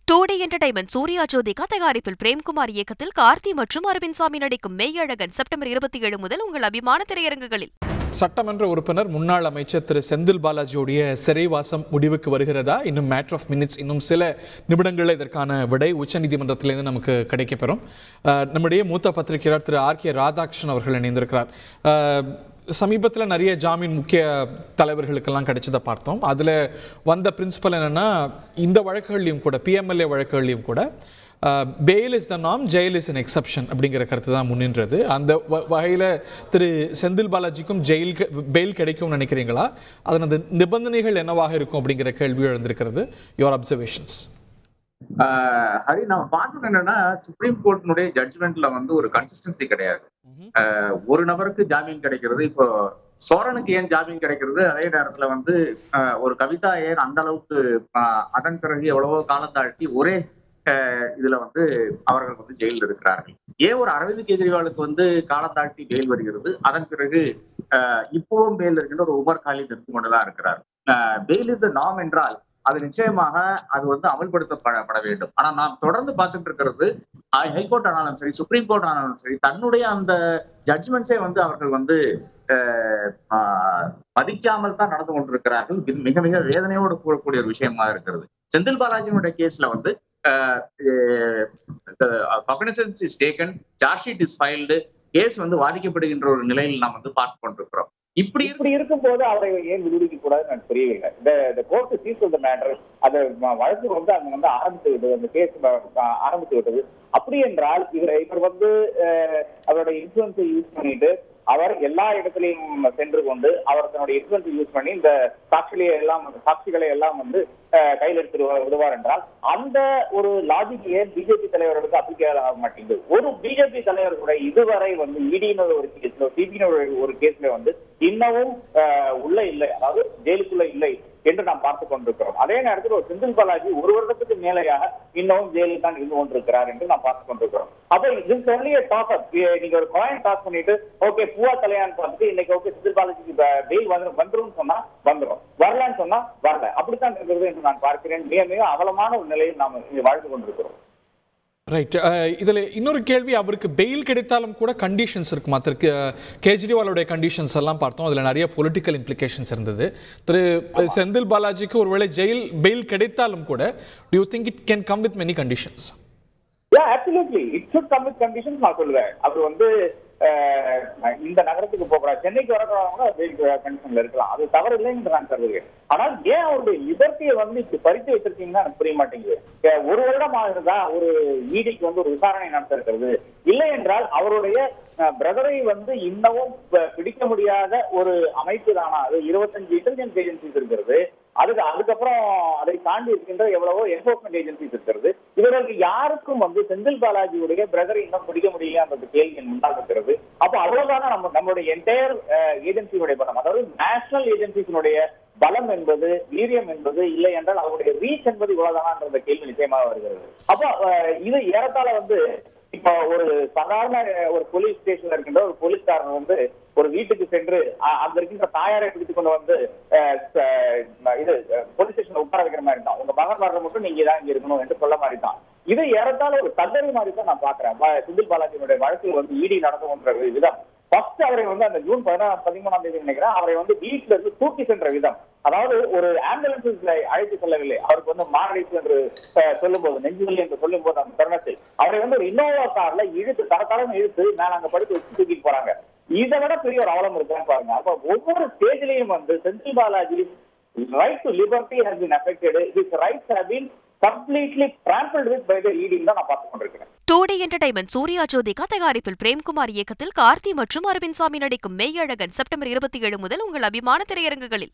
டூடி entertainment Surya Jyothika தயாரிப்பில் பிரேம்குமார் இயக்கத்தில் கார்த்தி மற்றும் அரவிந்த் சாமி நடிக்கும் மெய்யழகன் செப்டம்பர் 27 முதல் உங்கள் அபிமான திரையரங்குகளில். சட்டமன்ற உறுப்பினர் முன்னாள் அமைச்சர் திரு செந்தில் பாலாஜியுடைய சிறைவாசம் முடிவுக்கு வருகிறதா? இன்னும் மேட்டர் ஆஃப் மினிட்ஸ், இன்னும் சில நிமிடங்களில் இதற்கான விடை உச்சநீதிமன்றத்திலிருந்து நமக்கு கிடைக்கப்பெறும். நம்முடைய மூத்த பத்திரிகையாளர் திரு ஆர்.கே. ராதாகிருஷ்ணன் அவர்கள் இணைந்திருக்கிறார். சமீபத்தில் நிறைய ஜாமீன் முக்கிய தலைவர்களுக்கெல்லாம் கிடைச்சதை பார்த்தோம். அதில் வந்த பிரின்சிபல் என்னென்னா, இந்த வழக்குகள்லையும் கூட, பிஎம்எல்ஏ வழக்குகள்லையும் கூட fail is the norm, jail is an exception அப்படிங்கிற கருத்து தான் முன்னின்றது. அந்த வகையில் திரு செந்தில் பாலாஜிக்கும் பெயில் கிடைக்கும்னு நினைக்கிறீங்களா? அதனது நிபந்தனைகள் என்னவாக இருக்கும் அப்படிங்கிற கேள்வி எழுந்திருக்கிறது. Your observations. ஹரி, நான் பார்த்தது என்னன்னா, சுப்ரீம் கோர்ட்டினுடைய ஜட்ஜ்மெண்ட்ல ஒரு கன்சிஸ்டன்சி கிடையாது. ஒரு நபருக்கு ஜாமீன் கிடைக்கிறது, இப்போ சோரனுக்கு ஏன் ஜாமீன் கிடைக்கிறது, அதே நேரத்துல ஒரு கவிதா ஏன் அந்த அளவுக்கு அதன் பிறகு எவ்வளவோ காலம் தாழ்த்தி ஒரே இதுல அவர்கள் ஜெயிலில் இருக்கிறார்கள். ஏன் ஒரு அரவிந்த் கெஜ்ரிவாலுக்கு காலம் தாழ்த்தி பெயில் வருகிறது, அதன் பிறகு இப்பவும் பெயில் இருக்கின்ற ஒரு உமர் காலித் இருந்து கொண்டுதான் இருக்கிறார். பெயில் இஸ் த நார்ம் என்றால் அது நிச்சயமாக அது அமல்படுத்தப்பட வேண்டும். ஆனா நாம் தொடர்ந்து பார்த்துட்டு இருக்கிறது, ஹைகோர்ட் ஆனாலும் சரி, சுப்ரீம் கோர்ட் ஆனாலும் சரி, தன்னுடைய அந்த ஜட்ஜ்மெண்ட்ஸே அவர்கள் மதிக்காமல் தான் நடந்து கொண்டிருக்கிறார்கள். இது மிக மிக வேதனையோடு கூறக்கூடிய ஒரு விஷயமா இருக்கிறது. செந்தில் பாலாஜியினுடைய கேஸ்ல cognizance is taken, charge sheet is filed, case வாதிக்கப்படுகின்ற ஒரு நிலையில் நாம் பார்த்து கொண்டிருக்கிறோம். இப்படி இருக்கும்போது அவரை ஏன் விடுவிக்க கூடாதுன்னு எனக்கு புரியவில்லை. இந்த court seize of the matter, அந்த வழக்கு அங்க ஆரம்பித்து விட்டது, அந்த கேஸ் ஆரம்பித்து விட்டது. அப்படி என்றால் இவர் அவருடைய இன்ஃபுளுன்ஸை யூஸ் பண்ணிட்டு அவர் எல்லா இடத்திலையும் சென்று கொண்டு அவர் தன்னுடைய இன்ஃபுளுன்ஸை யூஸ் பண்ணி இந்த சாட்சிகளை எல்லாம் கையில் எடுத்து விடுவார் என்றால் அந்த ஒரு லாஜிக் ஏன் பிஜேபி தலைவர்களுக்கு அப்ளிகேட் ஆக மாட்டேங்குது? ஒரு பிஜேபி தலைவர் கூட இதுவரை இடின்னு ஒரு கேஸ்ல, சிபிஐ ஒரு கேஸ்ல இன்னமும் உள்ள இல்லை, அதாவது ஜெயிலுக்குள்ள இல்லை என்று நாம் பார்த்துக் கொண்டிருக்கிறோம். அதே நேரத்தில் ஒரு செந்தில் பாலாஜி ஒரு வருடத்துக்கு மேலேயாக இன்னமும் ஜெயிலில் தான் இருந்து கொண்டிருக்கிறார் என்று நாம் பார்த்துக் கொண்டிருக்கிறோம். அப்ப இதுக்கு ஒன்லி டாஸ் அப். நீங்க ஒரு காயின் டாஸ் பண்ணிட்டு ஓகே பூவா தலையான்னு பார்த்துட்டு இன்னைக்கு ஓகே செந்தில் பாலாஜிக்கு பெயில் வந்துரும் சொன்னா வந்துடும், வரலான்னு சொன்னா வரல, அப்படித்தான் இருக்கிறது என்று நான் பார்க்கிறேன். மிக மிக அவலமான ஒரு நிலையில் நாம் வாழ்ந்து கொண்டிருக்கிறோம். ரைட். இதில் இன்னொரு கேள்வி, அவருக்கு பெயில் கிடைத்தாலும் கூட கண்டிஷன்ஸ் இருக்குமா? திரு கேஜ்ரிவாலுடைய கண்டிஷன்ஸ் எல்லாம் பார்த்தோம், அதில் நிறைய பொலிட்டிக்கல் இம்ப்ளிகேஷன்ஸ் இருந்தது. திரு செந்தில் பாலாஜிக்கு ஒருவேளை பெயில் கிடைத்தாலும் கூட do you think it can come with many conditions? Yeah, absolutely. It should come with conditions. நான் சொல்லுவேன், அவர் இந்த நகரத்துக்கு போகிறார், சென்னைக்கு வரக்கூடாதவங்க கண்டிஷன்ல இருக்கலாம், அது தவறு இல்லை என்று நான் கருதுகிறேன். ஆனால் ஏன் அவருடைய லிபர்ட்டியை இப்படி பறித்து வச்சிருக்கீங்கன்னா எனக்கு புரிய மாட்டேங்குது. ஒரு வருடம் ஆகுதா ஒரு இடிக்கு ஒரு விசாரணை நடத்த இருக்கிறது? இல்லை என்றால் அவருடைய பிரதரை இன்னமும் பிடிக்க முடியாத ஒரு அமைப்பு தானா? அது 25 இன்டெலிஜென்ஸ் ஏஜென்சிஸ் இருக்கிறது, அதுக்கப்புறம் அதை தாண்டி இருக்கின்ற எவ்வளவோ என்ஃபோர்ஸ்மெண்ட் ஏஜென்சிஸ் இருக்கிறது. இவர்களுக்கு யாருக்கும் செந்தில் பாலாஜியுடைய பிரதரை இன்னும் பிடிக்க முடியல அந்த கேள்வி முன்னால் இருக்கிறது. அப்ப அவ்வளவுதான நம்மளுடைய என்டையர் ஏஜென்சியுடைய பலம், அதாவது நேஷனல் ஏஜென்சிஸினுடைய பலம் என்பது, வீரியம் என்பது, இல்லை என்றால் அவருடைய ரீச் என்பது இவ்வளவுதான கேள்வி நிச்சயமாக வருகிறது. அப்ப இது ஏறத்தாழ இப்ப ஒரு சாதாரண ஒரு போலீஸ் ஸ்டேஷன்ல இருக்கின்ற ஒரு போலீஸ்காரர் ஒரு வீட்டுக்கு சென்று அங்க இருக்கின்ற தாயாரை பிடித்துக் கொண்டு இது போலீஸ் ஸ்டேஷன்ல உட்கார வைக்கிற மாதிரி தான், உங்க மகன் வர்ற மட்டும் நீங்க தான் இங்க இருக்கணும் என்று சொல்ல மாதிரி தான். இது ஏறத்தாழ ஒரு தண்டனை மாதிரி தான் நான் பாக்குறேன். செந்தில் பாலாஜியினுடைய வழக்கில் இடி நடந்து கொண்ட விதம், ஃபர்ஸ்ட் அவரை அந்த ஜூன் 13ஆம் தேதி நினைக்கிறேன், அவரை வீட்டுல இருந்து தூக்கி சென்ற விதம், அதாவது ஒரு ஆம்புலன்ஸ் அழைத்து செல்லவில்லை, அவருக்கு மாரடைப்பு என்று சொல்லும் போது, நெஞ்சுவலி என்று சொல்லும் போது அந்த தருணத்தில் அவரை ஒரு இன்னோவா கார்ல இழுத்து தரத்தரம் இழுத்து மேல அங்க படுத்து வச்சு தூக்கிட்டு போறாங்க. இதை விட பெரிய ஒரு அவலம் இருக்கான்னு பாருங்க. அப்ப ஒவ்வொரு ஸ்டேஜ்லயும் Senthil Balaji right to liberty has been affected, his rights have been completely trampled with by the ED தான் நான் பார்த்து கொண்டிருக்கிறேன். டூடி என்டர்டைன்மெண்ட் சூர்யா ஜோதிகா தயாரிப்பில் பிரேம்குமார் இயக்கத்தில் கார்த்தி மற்றும் அரவிந்த் சாமி நடிக்கும் மெய்யழகன் செப்டம்பர் 27 முதல் உங்கள் அபிமான திரையரங்குகளில்.